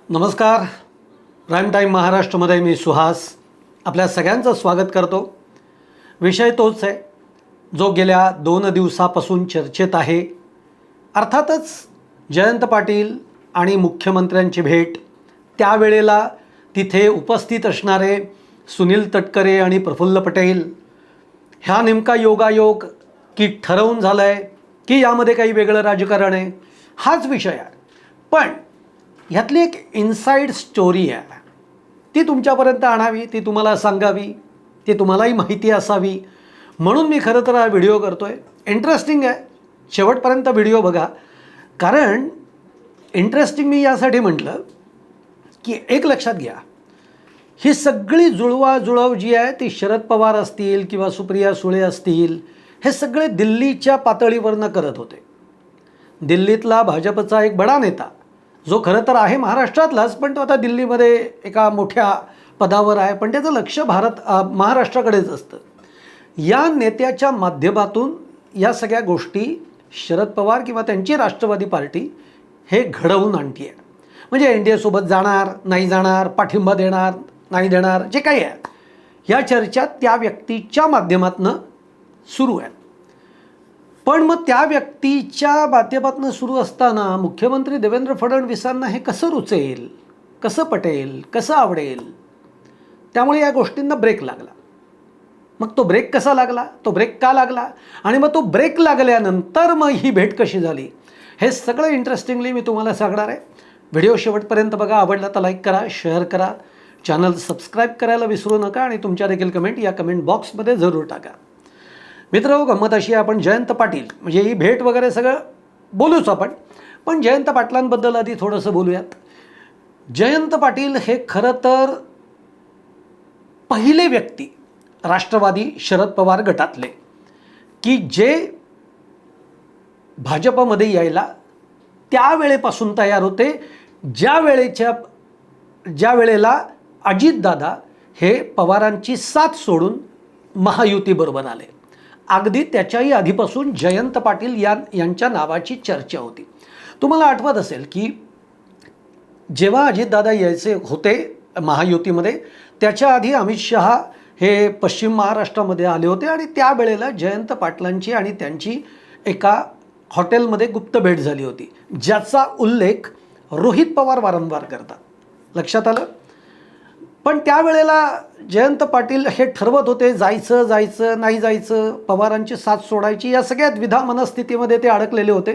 नमस्कार. Prime time महाराष्ट्रामध्ये मी सुहास आपल्या सगळ्यांचं स्वागत करतो. विषय तोच आहे जो गेल्या 2 दिवसापासून चर्चेत आहे. अर्थातच जयंत पाटील आणि मुख्यमंत्र्यांची भेट, त्यावेळेला तिथे उपस्थित असणारे सुनील तटकरे आणि प्रफुल्ल पटेल, ह्या नेमका योगायोग की ठरवून झालं आहे की यामध्ये काही वेगळं राजकारण आहे, हाच विषय आहे. पण ह्यातली एक इनसाईड स्टोरी आहे, ती तुमच्यापर्यंत आणावी, ती तुम्हाला सांगावी, ती तुम्हालाही माहिती असावी म्हणून मी खरं तर हा व्हिडिओ करतो आहे. इंटरेस्टिंग आहे, शेवटपर्यंत व्हिडिओ बघा. कारण इंटरेस्टिंग मी यासाठी म्हटलं की एक लक्षात घ्या, ही सगळी जुळवाजुळव जी आहे ती शरद पवार असतील किंवा सुप्रिया सुळे असतील, हे सगळे दिल्लीच्या पातळीवरनं करत होते. दिल्लीतला भाजपचा एक बडा नेता, जो खरं तर आहे महाराष्ट्रातलाच, पण तो आता दिल्लीमध्ये एका मोठ्या पदावर आहे, पण त्याचं लक्ष महाराष्ट्राकडेच असतं. या नेत्याच्या माध्यमातून या सगळ्या गोष्टी शरद पवार किंवा त्यांची राष्ट्रवादी पार्टी हे घडवून आणते आहे. म्हणजे NDA सोबत जाणार, नाही जाणार, पाठिंबा देणार, नाही देणार, जे काही आहे, ह्या चर्चा त्या व्यक्तीच्या माध्यमातून सुरू आहे. पण मग त्या व्यक्तीच्या माध्यमातून सुरू असताना मुख्यमंत्री देवेंद्र फडणवीसांना हे कसं रुचेल, कसं पटेल, कसं आवडेल, त्यामुळे या गोष्टींना ब्रेक लागला. मग तो ब्रेक कसा लागला, तो ब्रेक का लागला, आणि मग तो ब्रेक लागल्यानंतर मग ही भेट कशी झाली, हे सगळं इंटरेस्टिंगली मी तुम्हाला सांगणार आहे. व्हिडिओ शेवटपर्यंत बघा. आवडला तर लाईक करा, शेअर करा, चॅनल सबस्क्राईब करायला विसरू नका, आणि तुमच्या देखील कमेंट या कमेंट बॉक्समध्ये जरूर टाका. मित्र, गंमत अशी आहे, आपण जयंत पाटील म्हणजे ही भेट वगैरे सगळं बोलूच आपण, पण जयंत पाटलांबद्दल आधी थोडंसं बोलूयात. जयंत पाटील हे खरं तर पहिले व्यक्ती राष्ट्रवादी शरद पवार गटातले की जे भाजपमध्ये यायला त्यावेळेपासून तयार होते, ज्या वेळेला अजितदादा हे पवारांची साथ सोडून महायुतीबरोबर आले. अगदी त्याच्याही आधीपासून जयंत पाटील यांच्या नावाची चर्चा होती. तुम्हाला आठवत असेल की जेव्हा अजितदादा यायचे होते महायुतीमध्ये, त्याच्या आधी अमित शहा हे पश्चिम महाराष्ट्रामध्ये आले होते, आणि त्यावेळेला जयंत पाटलांची आणि त्यांची एका हॉटेलमध्ये गुप्त भेट झाली होती, ज्याचा उल्लेख रोहित पवार वारंवार करतात. लक्षात आलं? पण त्यावेळेला जयंत पाटील हे ठरवत होते जायचं नाही जायचं, पवारांची साथ सोडायची, या सगळ्या द्विधा मनस्थितीमध्ये ते अडकलेले होते.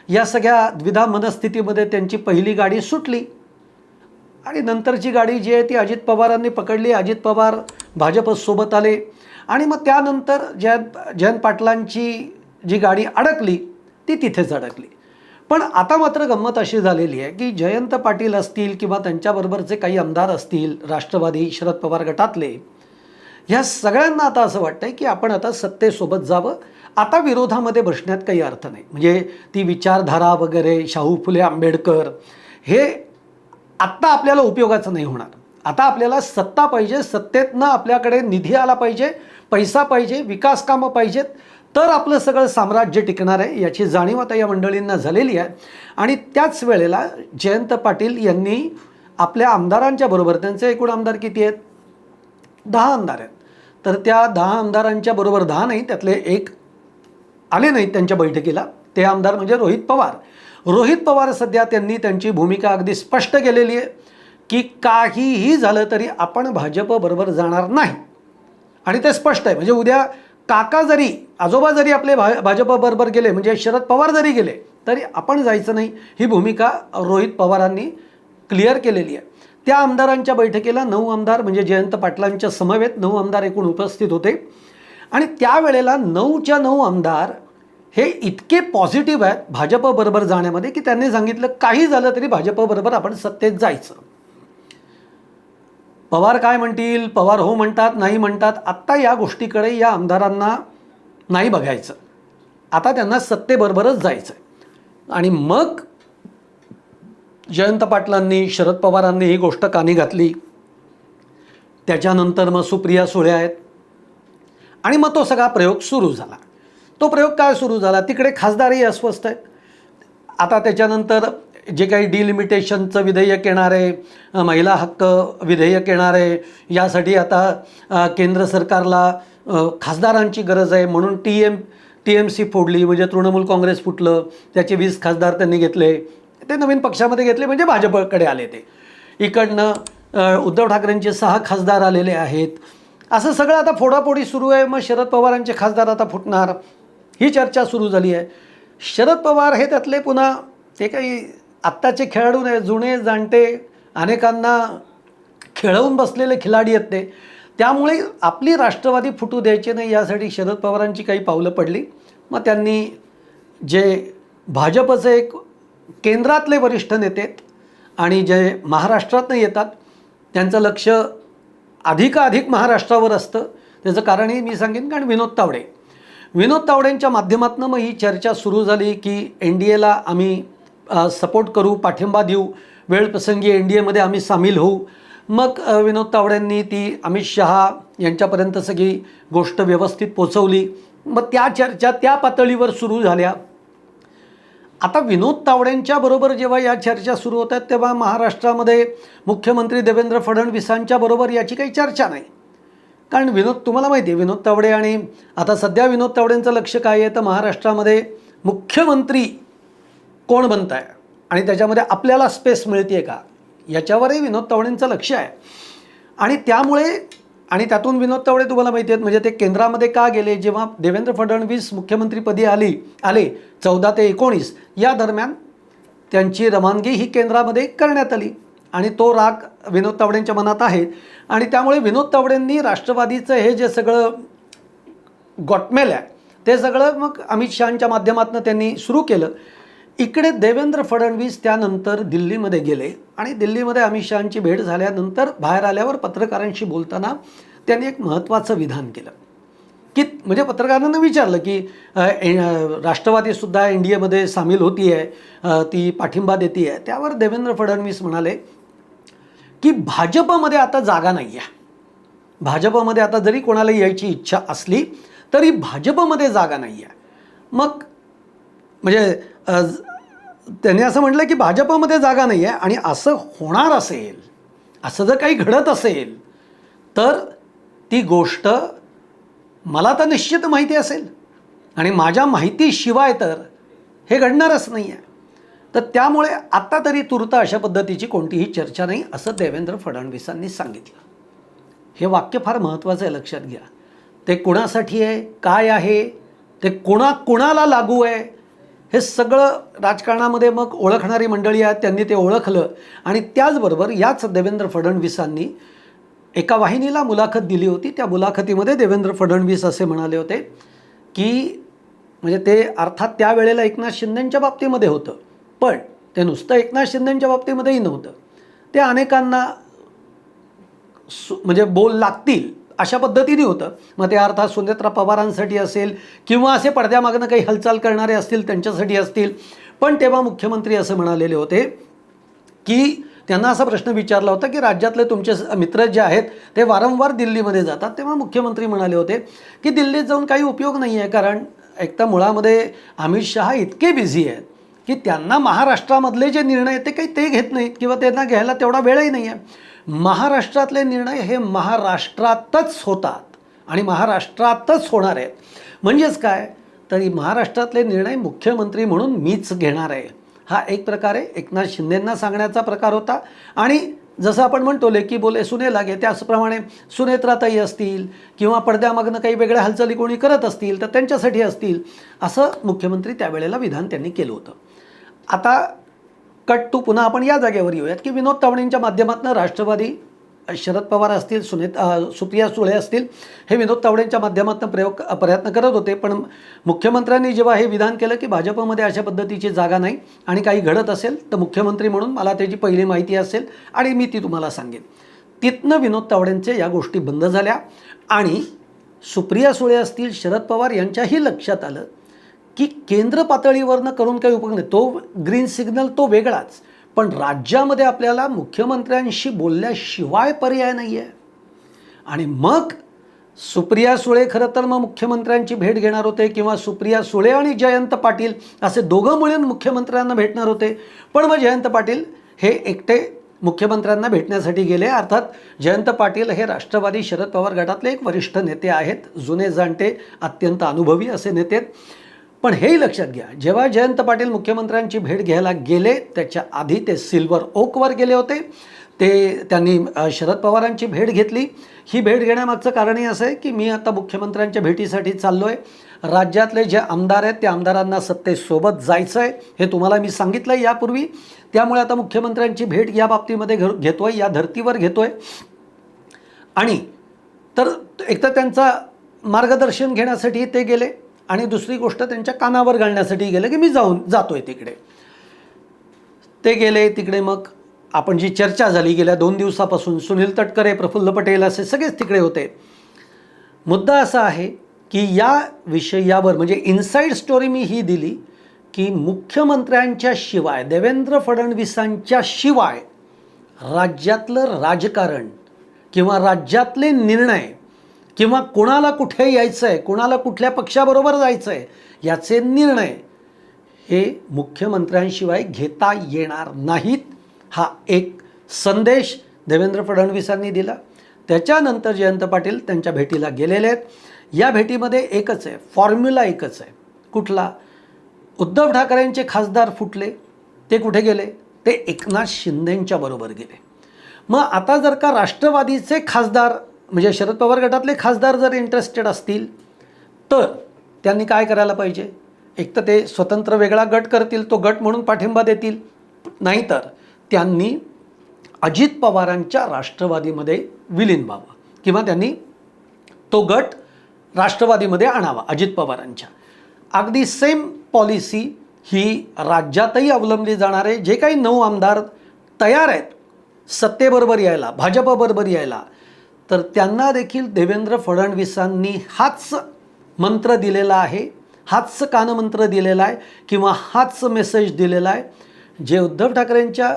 या सगळ्या द्विधा मनस्थितीमध्ये त्यांची पहिली गाडी सुटली, आणि नंतरची गाडी जी आहे ती अजित पवारांनी पकडली. अजित पवार भाजपसोबत आले, आणि मग त्यानंतर जयंत पाटलांची जी गाडी अडकली ती तिथेच अडकली. पण आता मात्र गंमत अशी झालेली आहे की जयंत पाटील असतील किंवा त्यांच्याबरोबरचे काही आमदार असतील राष्ट्रवादी शरद पवार गटातले, ह्या सगळ्यांना आता असं वाटतं आहे की आपण आता सत्तेसोबत जावं, आता विरोधामध्ये बसण्यात काही अर्थ नाही. म्हणजे ती विचारधारा वगैरे, शाहू फुले आंबेडकर, हे आत्ता आपल्याला उपयोगाचं नाही होणार. आता आपल्याला सत्ता पाहिजे, सत्तेतनं आपल्याकडे निधी आला पाहिजे, पैसा पाहिजे, विकास कामं पाहिजेत, तर आपलं सगळं साम्राज्य टिकणार आहे, याची जाणीव आता या मंडळींना झालेली आहे. आणि त्याच वेळेला जयंत पाटील यांनी आपल्या आमदारांच्या बरोबर, त्यांचे एकूण आमदार किती आहेत, 10 आमदार आहेत, तर त्या 10 आमदारांच्या बरोबर 10 नाही, त्यातले एक आले नाहीत त्यांच्या बैठकीला. ते आमदार म्हणजे रोहित पवार. रोहित पवार सध्या त्यांनी त्यांची भूमिका अगदी स्पष्ट केलेली आहे की काहीही झालं तरी आपण भाजपबरोबर जाणार नाही, आणि ते स्पष्ट आहे. म्हणजे उद्या काका जरी, आजोबा जरी आपले भाजपबरोबर गेले, म्हणजे शरद पवार जरी गेले, तरी आपण जायचं नाही, ही भूमिका रोहित पवारांनी क्लिअर केलेली आहे. त्या आमदारांच्या बैठकीला 9 आमदार म्हणजे जयंत पाटलांच्या समवेत 9 आमदार एकूण उपस्थित होते, आणि त्यावेळेला 9च्या 9 आमदार हे इतके पॉझिटिव्ह आहेत भाजपबरोबर जाण्यामध्ये की त्यांनी सांगितलं काही झालं तरी भाजपबरोबर आपण सत्तेत जायचं. पवार काय म्हणतील, पवार हो म्हणतात, नाही म्हणतात, आत्ता या गोष्टीकडे या आमदारांना नाही बघायचं. आता त्यांना सत्तेबरोबरच जायचं आहे. आणि मग जयंत पाटलांनी, शरद पवारांनी ही गोष्ट कानी घातली. त्याच्यानंतर मग सुप्रिया सुळे आहेत, आणि मग तो सगळा प्रयोग सुरू झाला. तो प्रयोग काय सुरू झाला, तिकडे खासदारही अस्वस्थ आहेत. आता त्याच्यानंतर जे काही डिलिमिटेशनचं विधेयक येणार आहे, महिला हक्क विधेयक येणार आहे, यासाठी आता केंद्र सरकारला खासदारांची गरज आहे म्हणून TMC फोडली, म्हणजे तृणमूल काँग्रेस फुटलं, त्याचे 20 खासदार त्यांनी घेतले, ते नवीन पक्षामध्ये घेतले, म्हणजे भाजपकडे आले. ते इकडनं उद्धव ठाकरेंचे 6 खासदार आलेले आहेत. असं सगळं आता फोडाफोडी सुरू आहे. मग शरद पवारांचे खासदार आता फुटणार, ही चर्चा सुरू झाली आहे. शरद पवार हे त्यातले पुन्हा ते काही आत्ताचे खेळाडू नाही, जुने जाणते अनेकांना खेळवून बसलेले खिलाडी आहेत ते. त्यामुळे आपली राष्ट्रवादी फुटू द्यायची नाही यासाठी शरद पवारांची काही पावलं पडली. मग त्यांनी जे भाजपचे एक केंद्रातले वरिष्ठ नेते आहेत आणि जे महाराष्ट्रातनं येतात त्यांचं लक्ष अधिकाधिक महाराष्ट्रावर असतं. त्याचं कारणही मी सांगेन, कारण विनोद तावडेंच्या माध्यमातून मग ही चर्चा सुरू झाली की NDAला आम्ही सपोर्ट करू, पाठिंबा देऊ, वेळप्रसंगी NDAमध्ये आम्ही सामील होऊ. मग विनोद तावडेंनी ती अमित शहा यांच्यापर्यंत सगळी गोष्ट व्यवस्थित पोचवली. मग त्या चर्चा त्या पातळीवर सुरू झाल्या. आता विनोद तावडेंच्या बरोबर जेव्हा या चर्चा सुरू होतात तेव्हा महाराष्ट्रामध्ये मुख्यमंत्री देवेंद्र फडणवीसांच्या बरोबर याची काही चर्चा नाही. कारण तुम्हाला माहिती आहे विनोद तावडे, आणि आता सध्या विनोद तावडेंचं लक्ष काय आहे तर महाराष्ट्रामध्ये मुख्यमंत्री कोण बनत आहे आणि त्याच्यामध्ये आपल्याला स्पेस मिळते का, याच्यावरही विनोद तावडेंचं लक्ष आहे. आणि त्यामुळे आणि त्यातून विनोद तावडे तुम्हाला माहिती आहेत म्हणजे ते केंद्रामध्ये का गेले, जेव्हा देवेंद्र फडणवीस मुख्यमंत्रीपदी आले 14 ते 19 या दरम्यान त्यांची रवानगी ही केंद्रामध्ये करण्यात आली आणि तो राग विनोद तावडेंच्या मनात आहे. आणि त्यामुळे विनोद तावडेंनी राष्ट्रवादीचं हे जे सगळं गोटमेल आहे ते सगळं मग अमित शहांच्या माध्यमातून त्यांनी सुरू केलं. इकडे देवेंद्र फडणवीस त्यानंतर दिल्लीमध्ये गेले आणि दिल्लीमध्ये अमित शहांची भेट झाल्यानंतर बाहेर आल्यावर पत्रकारांशी बोलताना त्यांनी एक महत्त्वाचं विधान केलं की म्हणजे पत्रकारांना विचारलं की राष्ट्रवादीसुद्धा NDAमध्ये सामील होती आहे, ती पाठिंबा देते आहे. त्यावर देवेंद्र फडणवीस म्हणाले की भाजपमध्ये आता जागा नाही आहे, भाजपमध्ये आता जरी कोणाला यायची इच्छा असली तरी भाजपमध्ये जागा नाही आहे. मग म्हणजे त्यांनी असं म्हटलं की भाजपमध्ये जागा नाही आहे आणि असं होणार असेल, असं जर काही घडत असेल तर ती गोष्ट मला तर निश्चित माहिती असेल आणि माझ्या माहितीशिवाय तर हे घडणारच नाही आहे. तर त्यामुळे आत्ता तरी तूर्त अशा पद्धतीची कोणतीही चर्चा नाही, असं देवेंद्र फडणवीसांनी सांगितलं. हे वाक्य फार महत्त्वाचं आहे, लक्षात घ्या. ते कोणासाठी आहे, काय आहे, ते कोणाला लागू आहे, हे सगळं राजकारणामध्ये मग ओळखणारी मंडळी आहेत त्यांनी ते ओळखलं. आणि त्याचबरोबर याच देवेंद्र फडणवीसांनी एका वाहिनीला मुलाखत दिली होती. त्या मुलाखतीमध्ये देवेंद्र फडणवीस असे म्हणाले होते की म्हणजे ते अर्थात त्यावेळेला एकनाथ शिंदेंच्या बाबतीमध्ये होतं, पण ते नुसतं एकनाथ शिंदेंच्या बाबतीमध्येही नव्हतं. ते अनेकांना म्हणजे बोल लागतील अशा पद्धतीने होतं. मग ते अर्थात सुनेत्रा पवारांसाठी असेल किंवा असे पडद्यामागनं काही हालचाल करणारे असतील त्यांच्यासाठी असतील. पण तेव्हा मुख्यमंत्री असं म्हणालेले होते की त्यांना असा प्रश्न विचारला होता की राज्यातले तुमचे मित्र जे आहेत ते वारंवार दिल्लीमध्ये जातात. तेव्हा मुख्यमंत्री म्हणाले होते की दिल्लीत जाऊन काही उपयोग नाही आहे, कारण एक तर मुळामध्ये अमित शहा इतके बिझी आहेत की त्यांना महाराष्ट्रामधले जे निर्णय ते काही ते घेत नाहीत किंवा त्यांना घ्यायला तेवढा वेळही नाही आहे. महाराष्ट्रातले निर्णय हे महाराष्ट्रातच होतात आणि महाराष्ट्रातच होणार आहेत. म्हणजेच काय, तरी महाराष्ट्रातले निर्णय मुख्यमंत्री म्हणून मीच घेणार आहे, हा एक प्रकारे एकनाथ शिंदेंना सांगण्याचा प्रकार होता. आणि जसं आपण म्हणतो लेकी बोले सुने लागे, त्याचप्रमाणे सुनेत्राताई असतील किंवा पडद्यामागनं काही वेगळ्या हालचाली कोणी करत असतील तर त्यांच्यासाठी असतील, असं मुख्यमंत्री त्यावेळेला विधान त्यांनी केलं होतं. आता कट टू पुन्हा आपण या जागेवर येऊयात की विनोद तावडेंच्या माध्यमातून राष्ट्रवादी शरद पवार असतील, सुप्रिया सुळे असतील, हे विनोद तावडेंच्या माध्यमातून प्रयत्न करत होते. पण मुख्यमंत्र्यांनी जेव्हा हे विधान केलं की भाजपमध्ये अशा पद्धतीची जागा नाही आणि काही घडत असेल तर मुख्यमंत्री म्हणून मला त्याची पहिली माहिती असेल आणि मी ती तुम्हाला सांगेन, तिथनं विनोद तावडेंचे या गोष्टी बंद झाल्या. आणि सुप्रिया सुळे असतील, शरद पवार यांच्याही लक्षात आलं की केंद्र पातळीवरनं करून काही उपयोग नाही, तो ग्रीन सिग्नल तो वेगळाच, पण राज्यामध्ये आपल्याला मुख्यमंत्र्यांशी बोलल्याशिवाय पर्याय नाही आहे. आणि मग सुप्रिया सुळे खरं तर मग मुख्यमंत्र्यांची भेट घेणार होते किंवा सुप्रिया सुळे आणि जयंत पाटील असे दोघं मिळून मुख्यमंत्र्यांना भेटणार होते. पण मग जयंत पाटील हे एकटे मुख्यमंत्र्यांना भेटण्यासाठी गेले. अर्थात जयंत पाटील हे राष्ट्रवादी शरद पवार गटातले एक वरिष्ठ नेते आहेत, जुने जाणते अत्यंत अनुभवी असे नेते आहेत. पण हेही लक्षात घ्या, जेव्हा जयंत पाटील मुख्यमंत्र्यांची भेट घ्यायला गेले त्याच्या आधी ते सिल्वर ओकवर गेले होते. त्यांनी शरद पवारांची भेट घेतली. ही भेट घेण्यामागचं कारणही असं आहे की मी आता मुख्यमंत्र्यांच्या भेटीसाठी चाललो आहे. राज्यातले जे आमदार आहेत त्या आमदारांना सत्तेसोबत जायचं आहे हे तुम्हाला मी सांगितलं आहे यापूर्वी. त्यामुळे आता मुख्यमंत्र्यांची भेट या बाबतीमध्ये घेतो आहे, या धर्तीवर घेतो आहे. आणि तर एकतर त्यांचा मार्गदर्शन घेण्यासाठी ते गेले आणि दुसरी गोष्ट त्यांच्या कानावर घालण्यासाठी गेले की मी जातोय तिकडे. ते गेले तिकडे. मग आपण जी चर्चा झाली गेल्या 2 दिवसापासून, सुनील तटकरे, प्रफुल्ल पटेल असे सगळेच तिकडे होते. मुद्दा असा आहे की या विषयावर म्हणजे इनसाईड स्टोरी मी ही दिली की मुख्यमंत्र्यांच्या शिवाय, देवेंद्र फडणवीसांच्या शिवाय राज्यातलं राजकारण किंवा राज्यातले निर्णय किंवा कोणाला कुठे यायचं आहे, कोणाला कुठल्या पक्षाबरोबर जायचं आहे याचे निर्णय हे मुख्यमंत्र्यांशिवाय घेता येणार नाहीत. हा एक संदेश देवेंद्र फडणवीसांनी दिला. त्याच्यानंतर जयंत पाटील त्यांच्या भेटीला गेलेले आहेत. या भेटीमध्ये एकच आहे, फॉर्म्युला एकच आहे. कुठला? उद्धव ठाकरेंचे खासदार फुटले, ते कुठे गेले? ते एकनाथ शिंदेंच्या बरोबर गेले. मग आता जर का राष्ट्रवादीचे खासदार म्हणजे शरद पवार गटातले खासदार जर इंटरेस्टेड असतील तर त्यांनी काय करायला पाहिजे? एक तर ते स्वतंत्र वेगळा गट करतील, तो गट म्हणून पाठिंबा देतील. नाहीतर त्यांनी अजित पवारांच्या राष्ट्रवादीमध्ये विलीन व्हावं किंवा त्यांनी तो गट राष्ट्रवादीमध्ये आणावा अजित पवारांच्या. अगदी सेम पॉलिसी ही राज्यातही अवलंबली जाणार आहे. जे काही 9 आमदार तयार आहेत सत्तेबरोबर यायला, भाजपबरोबर यायला, तर त्यांना देखील देवेंद्र फडणवीसांनी हाच मंत्र दिलेला आहे, हाच कानमंत्र दिलेला आहे किंवा हाच मेसेज दिलेला आहे जे उद्धव ठाकरेंच्या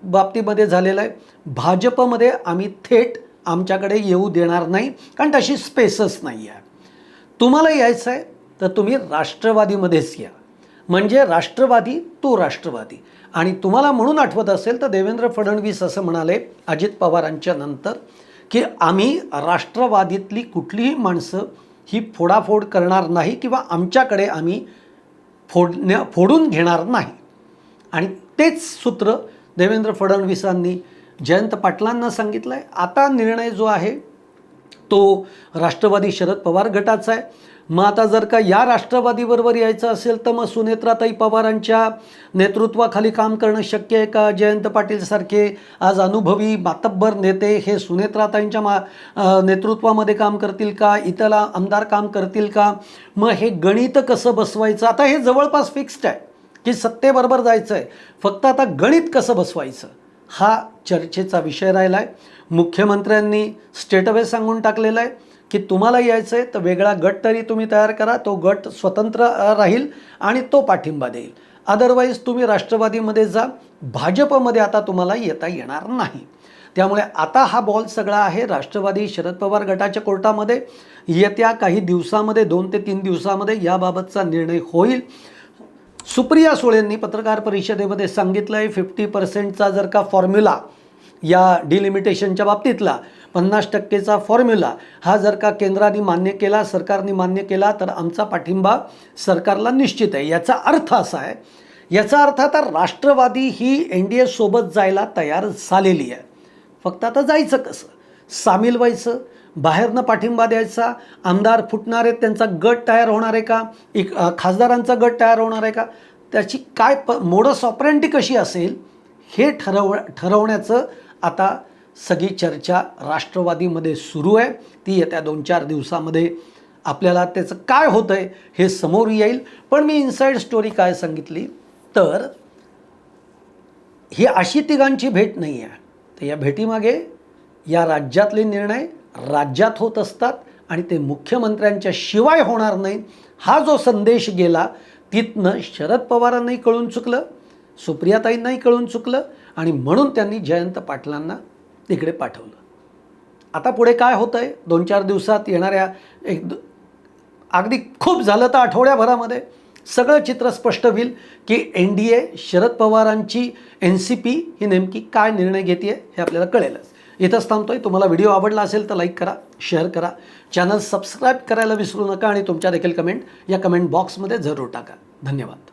बाबतीमध्ये झालेलं आहे. भाजपमध्ये आम्ही थेट आमच्याकडे येऊ देणार नाही, कारण तशी स्पेसच नाही आहे. तुम्हाला यायचं आहे तर तुम्ही राष्ट्रवादीमध्येच या. म्हणजे राष्ट्रवादी तो राष्ट्रवादी. आणि तुम्हाला म्हणून आठवत असेल तर देवेंद्र फडणवीस असं म्हणाले अजित पवारांच्या नंतर की आम्ही राष्ट्रवादीतली कुठलीही माणसं ही फोडाफोड करणार नाही किंवा आमच्याकडे आम्ही फोडून घेणार नाही. आणि तेच सूत्र देवेंद्र फडणवीसांनी जयंत पाटलांना सांगितलं आहे. आता निर्णय जो आहे तो राष्ट्रवादी शरद पवार गटाचा आहे. मग आता जर का या राष्ट्रवादीबरोबर यायचं असेल तर मग सुनेत्राताई पवारांच्या नेतृत्वाखाली काम करणं शक्य आहे का? जयंत पाटीलसारखे आज अनुभवी मातब्बर नेते हे सुनेत्राताईंच्या नेतृत्वामध्ये काम करतील का? इतर आमदार काम करतील का? मग हे गणित कसं बसवायचं? आता हे जवळपास फिक्स्ड आहे की सत्तेबरोबर जायचं आहे, फक्त आता गणित कसं बसवायचं हा चर्चेचा विषय राहिला आहे. मुख्यमंत्र्यांनी स्टेटअवे सांगून टाकलेलं आहे की तुम्हाला यायचं आहे तर वेगळा गट तरी तुम्ही तयार करा, तो गट स्वतंत्र राहील आणि तो पाठिंबा देईल. अदरवाईज तुम्ही राष्ट्रवादीमध्ये जा, भाजपमध्ये आता तुम्हाला येता येणार नाही. त्यामुळे आता हा बॉल सगळा आहे राष्ट्रवादी शरद पवार गटाच्या कोर्टामध्ये. येत्या काही दिवसामध्ये 2 ते 3 दिवसामध्ये याबाबतचा निर्णय होईल. सुप्रिया सुळेंनी पत्रकार परिषदेमध्ये सांगितलं आहे 50%चा जर का फॉर्म्युला या डिलिमिटेशनच्या बाबतीतला 50%चा फॉर्म्युला हा जर का केंद्राने मान्य केला, सरकारने मान्य केला तर आमचा पाठिंबा सरकारला निश्चित आहे. याचा अर्थ असा आहे, याचा अर्थ आता राष्ट्रवादी ही NDA सोबत जायला तयार झालेली आहे. फक्त आता जायचं कसं? सामील व्हायचं, बाहेरनं पाठिंबा द्यायचा, आमदार फुटणार आहेत त्यांचा गट तयार होणार आहे का? खासदारांचा गट तयार होणार आहे का? त्याची काय मोडस ऑपरेंडी कशी असेल हे ठरवण्याचं आता सगळी चर्चा राष्ट्रवादीमध्ये सुरू आहे. ती येत्या 2-4 दिवसामध्ये आपल्याला त्याचं काय होतं आहे हे समोर येईल. पण मी इनसाईड स्टोरी काय सांगितली तर ही अशी तिघांची भेट नाही आहे. तर या भेटीमागे या राज्यातले निर्णय राज्यात होत असतात आणि ते मुख्यमंत्र्यांच्या शिवाय होणार नाही हा जो संदेश गेला तिथनं शरद पवारांनाही कळून चुकलं, सुप्रियाताईंनाही कळून चुकलं आणि म्हणून त्यांनी जयंत पाटलांना तिकडे पाठवलं. आता पुढे काय होतं आहे 2-4 दिवसात येणाऱ्या अगदी खूप झालं तर आठवड्याभरामध्ये सगळं चित्र स्पष्ट होईल की NDA शरद पवारांची NCP ही नेमकी काय निर्णय घेते हे आपल्याला कळेलच. इथंच थांबतोय. तुम्हाला व्हिडिओ आवडला असेल तर लाईक करा, शेअर करा, चॅनल सबस्क्राईब करायला विसरू नका आणि तुमच्या देखील कमेंट या कमेंट बॉक्समध्ये जरूर टाका. धन्यवाद.